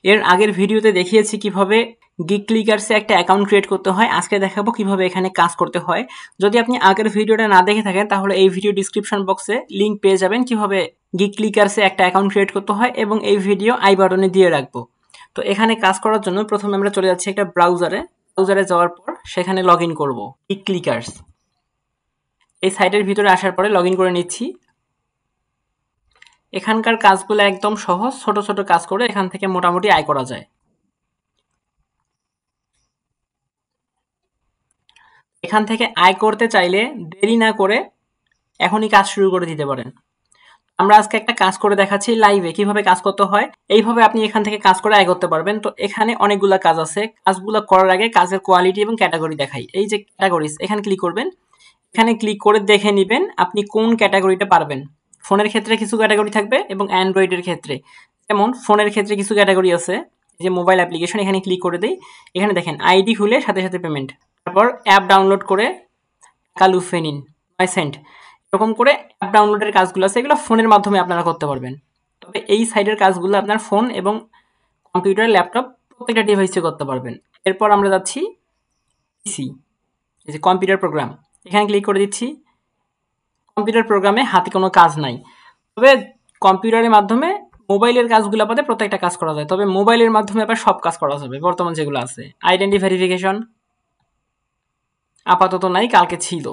এর আগের ভিডিওতে দেখিয়েছি কিভাবে গিগ ক্লিকার্সে একটা অ্যাকাউন্ট ক্রিয়েট করতে হয়। আজকে দেখাবো কিভাবে এখানে কাজ করতে হয়। যদি আপনি আগের ভিডিওটা না দেখে থাকেন তাহলে এই ভিডিও ডিসক্রিপশন বক্সে লিঙ্ক পেয়ে যাবেন কিভাবে গিগ ক্লিকার্সে একটা অ্যাকাউন্ট ক্রিয়েট করতে হয়, এবং এই ভিডিও আই বাটনে দিয়ে রাখবো। তো এখানে কাজ করার জন্য প্রথমে আমরা চলে যাচ্ছি একটা ব্রাউজারে যাওয়ার পর সেখানে লগ ইন করবো গিগ ক্লিকার্স। এই সাইটের ভিতরে আসার পরে লগ ইন করে নিচ্ছি। এখানকার কাজগুলো একদম সহজ, ছোট ছোট কাজ করে এখান থেকে মোটামুটি আয় করা যায়। এখান থেকে আয় করতে চাইলে দেরি না করে এখনই কাজ শুরু করে দিতে পারেন। আমরা আজকে একটা কাজ করে দেখাচ্ছি লাইভে কিভাবে কাজ করতে হয়। এইভাবে আপনি এখান থেকে কাজ করে আয় করতে পারবেন। তো এখানে অনেকগুলো কাজ আছে। কাজগুলো করার আগে কাজের কোয়ালিটি এবং ক্যাটাগরি দেখাই। এই যে ক্যাটাগরিজ, এখানে ক্লিক করবেন। এখানে ক্লিক করে দেখে নেবেন আপনি কোন ক্যাটাগরিটা পারবেন। ফোনের ক্ষেত্রে কিছু ক্যাটাগরি থাকবে এবং অ্যান্ড্রয়েডের ক্ষেত্রে। যেমন ফোনের ক্ষেত্রে কিছু ক্যাটাগরি আছে, যে মোবাইল অ্যাপ্লিকেশন, এখানে ক্লিক করে দিই। এখানে দেখেন আইডি খুলে সাথে সাথে পেমেন্ট, তারপর অ্যাপ ডাউনলোড করে টাকা লুফে নিন, মাই সেন্ট, এরকম করে অ্যাপ ডাউনলোডের কাজগুলো আছে, এগুলো ফোনের মাধ্যমে আপনারা করতে পারবেন। তবে এই সাইডের কাজগুলো আপনার ফোন এবং কম্পিউটার, ল্যাপটপ প্রত্যেকটা ডিভাইসে করতে পারবেন। এরপর আমরা যাচ্ছি পিসি, এই যে কম্পিউটার প্রোগ্রাম, এখানে ক্লিক করে দিচ্ছি। কম্পিউটার প্রোগ্রামে হাতে কোনো কাজ নাই, তবে কম্পিউটারের মাধ্যমে মোবাইলের কাজগুলো বাদে প্রত্যেকটা কাজ করা যায়। তবে মোবাইলের মাধ্যমে আবার সব কাজ করা যাবে বর্তমান যেগুলো আছে। আইডেন্টি ভেরিফিকেশন আপাতত নাই, কালকে ছিল,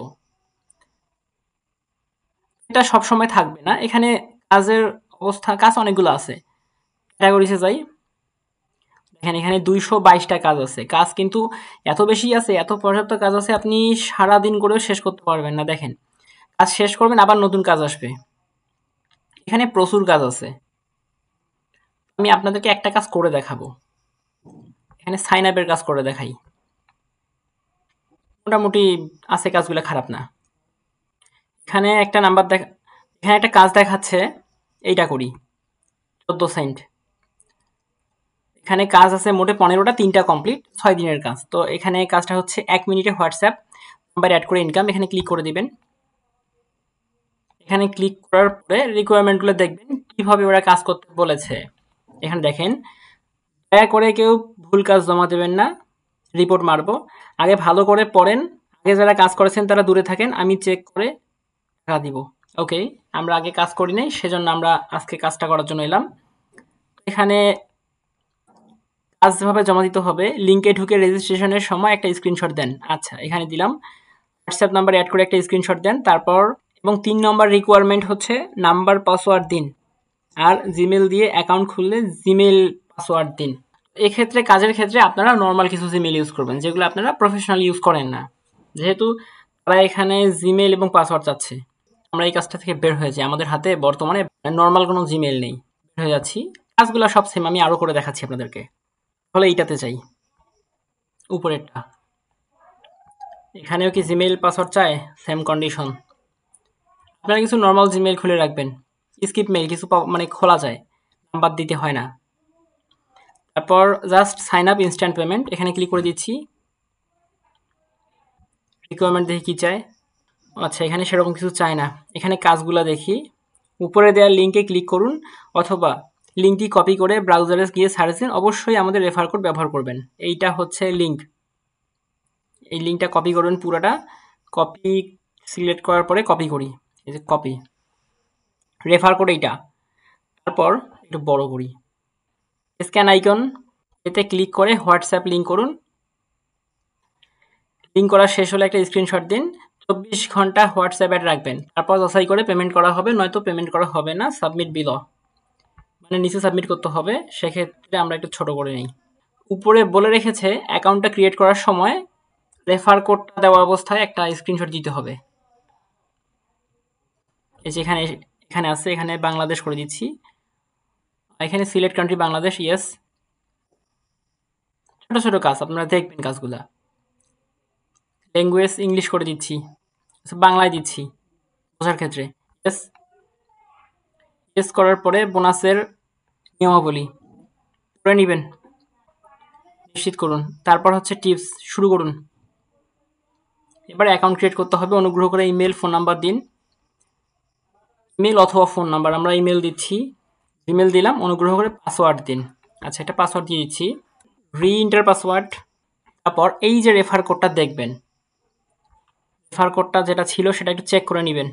এটা সবসময় থাকবে না। এখানে কাজের কাজ অনেকগুলো আছে। ক্যাটাগরিজে যাই, দেখেন এখানে 222টা কাজ আছে। কাজ কিন্তু এত বেশি আছে, এত পর্যাপ্ত কাজ আছে, আপনি সারাদিন করেও শেষ করতে পারবেন না। দেখেন কাজ শেষ করবেন আবার নতুন কাজ আসবে। এখানে প্রচুর কাজ আছে, আমি আপনাদেরকে একটা কাজ করে দেখাবো। এখানে সাইন আপের কাজ করে দেখাই, মোটামুটি আছে, কাজগুলো খারাপ না। এখানে একটা নাম্বার এখানে একটা কাজ দেখাচ্ছে, এইটা করি 14 সেন্ট। এখানে কাজ আছে মোটে 15টা, 3টা কমপ্লিট, 6 দিনের কাজ। তো এখানে কাজটা হচ্ছে 1 মিনিটে হোয়াটসঅ্যাপ নাম্বার অ্যাড করে ইনকাম, এখানে ক্লিক করে দিবেন। এখানে ক্লিক করার পরে রিকোয়ারমেন্টগুলো দেখবেন কিভাবে ওরা কাজ করতে বলেছে। এখানে দেখেন, দয়া করে কেউ ভুল কাজ জমা দেবেন না, রিপোর্ট মারবো। আগে ভালো করে পড়েন, আগে যারা কাজ করেছেন তারা দূরে থাকেন, আমি চেক করে টাকা দিব। ওকে, আমরা আগে কাজ করি নাই, সেজন্য আমরা আজকে কাজটা করার জন্য এলাম। এখানে কাজ যেভাবে জমা দিতে হবে, লিঙ্কে ঢুকে রেজিস্ট্রেশনের সময় একটা স্ক্রিনশট দেন। আচ্ছা, এখানে দিলাম। হোয়াটসঅ্যাপ নাম্বার অ্যাড করে একটা স্ক্রিনশট দেন, তারপর এবং 3 নম্বর রিকোয়ারমেন্ট হচ্ছে নাম্বার পাসওয়ার্ড দিন, আর জিমেল দিয়ে অ্যাকাউন্ট খুললে জিমেল পাসওয়ার্ড দিন। এক্ষেত্রে কাজের ক্ষেত্রে আপনারা নর্মাল কিছু জিমেল ইউজ করবেন, যেগুলো আপনারা প্রফেশনাল ইউজ করেন না, যেহেতু তারা এখানে জিমেল এবং পাসওয়ার্ড চাচ্ছে। আমরা এই কাজটা থেকে বের হয়ে যাই, আমাদের হাতে বর্তমানে নর্মাল কোনো জিমেল নেই, বের হয়ে যাচ্ছি। কাজগুলো সব সেম, আমি আরও করে দেখাচ্ছি আপনাদেরকে। তাহলে এইটাতে চাই, উপরেরটা। এখানেও কি জিমেল পাসওয়ার্ড চায়, সেম কন্ডিশন। আপনারা কিছু নর্মাল জিমেল খুলে রাখবেন, স্কিপ মেল কিছু মানে খোলা যায়, নাম্বার দিতে হয় না। তারপর just sign up instant payment, এখানে ক্লিক করে দিচ্ছি। রিকোয়ারমেন্ট দেখি কি চায়। আচ্ছা, এখানে সেরকম কিছু চায় না। এখানে কাজগুলো দেখি, উপরে দেওয়া লিঙ্কে ক্লিক করুন, অথবা লিঙ্কটি কপি করে ব্রাউজারে গিয়ে সার্চ দিন। অবশ্যই আমাদের রেফার কোড ব্যবহার করবেন। এইটা হচ্ছে লিঙ্ক, এই লিঙ্কটা কপি করবেন পুরোটা। কপি সিলেক্ট করার পরে কপি করি, এই যে কপি, রেফার কোড এইটা। তারপর একটু বড় করি, স্ক্যান আইকন, এতে ক্লিক করে হোয়াটসঅ্যাপ লিঙ্ক করুন। লিঙ্ক করা শেষ হলে একটা স্ক্রিনশট দিন। 24 ঘন্টা হোয়াটসঅ্যাপ অ্যাড রাখবেন, তারপর যাচাই করে পেমেন্ট করা হবে, নয়তো পেমেন্ট করা হবে না। সাবমিট বিল, মানে নিচে সাবমিট করতে হবে, সেক্ষেত্রে আমরা একটু ছোট করে নিই। উপরে বলে রেখেছে অ্যাকাউন্টটা ক্রিয়েট করার সময় রেফার কোডটা দেওয়া অবস্থায় একটা স্ক্রিনশট দিতে হবে। এই যে এখানে আছে, এখানে বাংলাদেশ করে দিচ্ছি। এখানে সিলেক্ট কান্ট্রি বাংলাদেশ, ইয়েস। ছোট ছোট কাজ আপনারা দেখবেন কাজগুলা। ল্যাঙ্গুয়েজ ইংলিশ করে দিচ্ছি, বাংলায় দিচ্ছি বোঝার ক্ষেত্রে, ইয়েস। ইয়েস করার পরে বোনাসের নিয়মাবলী করে নেবেন, নিশ্চিত করুন। তারপর হচ্ছে টিপস, শুরু করুন। এবার অ্যাকাউন্ট ক্রিয়েট করতে হবে। অনুগ্রহ করে ইমেল, ফোন নাম্বার দিন। ইমেল অথবা ফোন নাম্বার, আমরা ইমেল দিচ্ছি, ইমেল দিলাম। অনুগ্রহ করে পাসওয়ার্ড দিন, আচ্ছা, এটা পাসওয়ার্ড দিয়ে দিচ্ছি, রি এন্টার পাসওয়ার্ড। তারপর এই যে রেফার কোডটা দেখবেন, রেফার কোডটা যেটা ছিল সেটা একটু চেক করে নেবেন,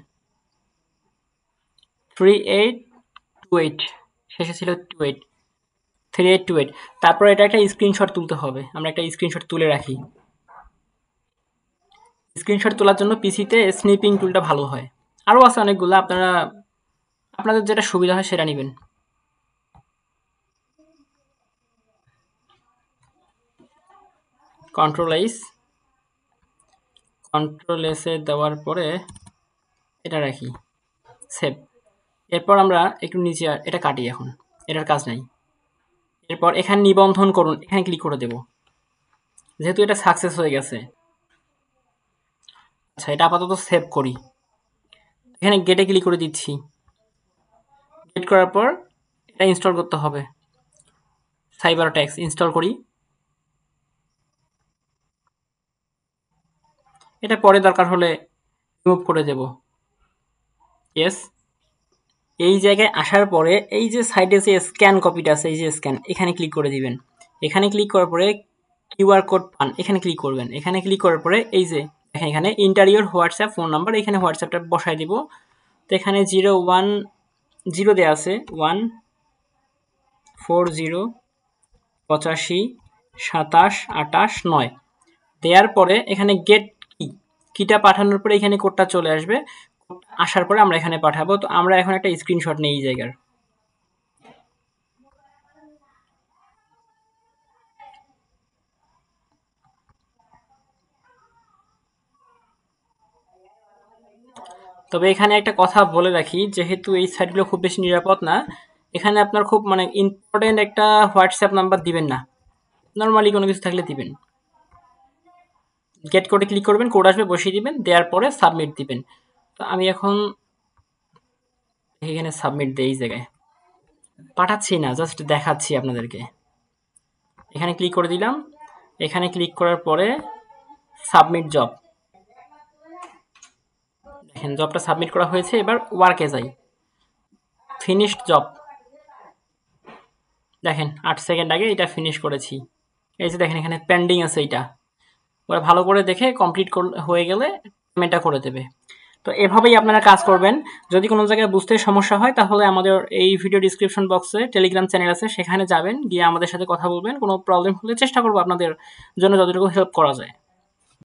3828, শেষে ছিল 28, 3828। তারপর এটা একটা স্ক্রিনশট তুলতে হবে, আমরা একটা স্ক্রিনশট তুলে রাখি। স্ক্রিনশট তোলার জন্য পিসিতে স্নিপিং টুলটা ভালো হয়, আরও আছে অনেকগুলো, আপনাদের যেটা সুবিধা হয় সেটা নেবেন। কন্ট্রোল এসে দেওয়ার পরে এটা রাখি, সেভ। এরপর আমরা একটু নিচে এটা কাটি, এখন এটার কাজ নাই। এরপর এখানে নিবন্ধন করুন, এখানে ক্লিক করে দেব, যেহেতু এটা সাকসেস হয়ে গেছে। আচ্ছা, এটা আপাতত সেভ করি। এখানে গেটে ক্লিক করে দিচ্ছি, গেট করার পর এটা ইনস্টল করতে হবে, সাইবারটেক্স ইনস্টল করি। এটা পরে দরকার হলে রিমুভ করে দেব, ইয়েস। এই জায়গায় আসার পরে এই যে সাইডে যে স্ক্যান কপিটা আছে, এই যে স্ক্যান, এখানে ক্লিক করে দিবেন। এখানে ক্লিক করার পরে কিউআর কোড পান, এখানে ক্লিক করবেন। এখানে ক্লিক করার পরে এই যে দেখেন এখানে ইন্টারিয়র হোয়াটসঅ্যাপ ফোন নাম্বার, এখানে হোয়াটসঅ্যাপটা বসাই দিব। তো এখানে 010 দেওয়া আছে, 140852789 দেওয়ার পরে এখানে গেট কিটা পাঠানোর পরে এখানে কোডটা চলে আসবে, আসার পরে আমরা এখানে পাঠাবো। তো আমরা এখন একটা স্ক্রিনশট নেই এই জায়গার। তবে এখানে একটা কথা বলে রাখি, যেহেতু এই সাইটগুলো খুব বেশি নিরাপদ না, এখানে আপনার খুব ইম্পর্টেন্ট একটা হোয়াটসঅ্যাপ নাম্বার দিবেন না, নর্মালি কোনো কিছু থাকলে দিবেন। গেট কোডে ক্লিক করবেন, কোড আসবে, বসিয়ে দিবেন, দেওয়ার পরে সাবমিট দিবেন। তো আমি এখন এখানে সাবমিট দিই, এই জায়গায় পাঠাচ্ছি না, জাস্ট দেখাচ্ছি আপনাদেরকে। এখানে ক্লিক করে দিলাম, এখানে ক্লিক করার পরে সাবমিট জব, দেখেন জবটা সাবমিট করা হয়েছে। এবার ওয়ার্কে যাই, ফিনিশড জব, দেখেন 8 সেকেন্ড আগে এটা ফিনিশ করেছি। এই যে দেখেন এখানে পেন্ডিং আছে, এইটা ওরা ভালো করে দেখে কমপ্লিট হয়ে গেলে পেমেন্টটা করে দেবে। তো এভাবেই আপনারা কাজ করবেন। যদি কোনো জায়গায় বুঝতে সমস্যা হয় তাহলে আমাদের এই ভিডিও ডিসক্রিপশন বক্সে টেলিগ্রাম চ্যানেল আছে, সেখানে যাবেন, গিয়ে আমাদের সাথে কথা বলবেন। কোনো প্রবলেম হলে চেষ্টা করবো আপনাদের জন্য যতটুকু হেল্প করা যায়।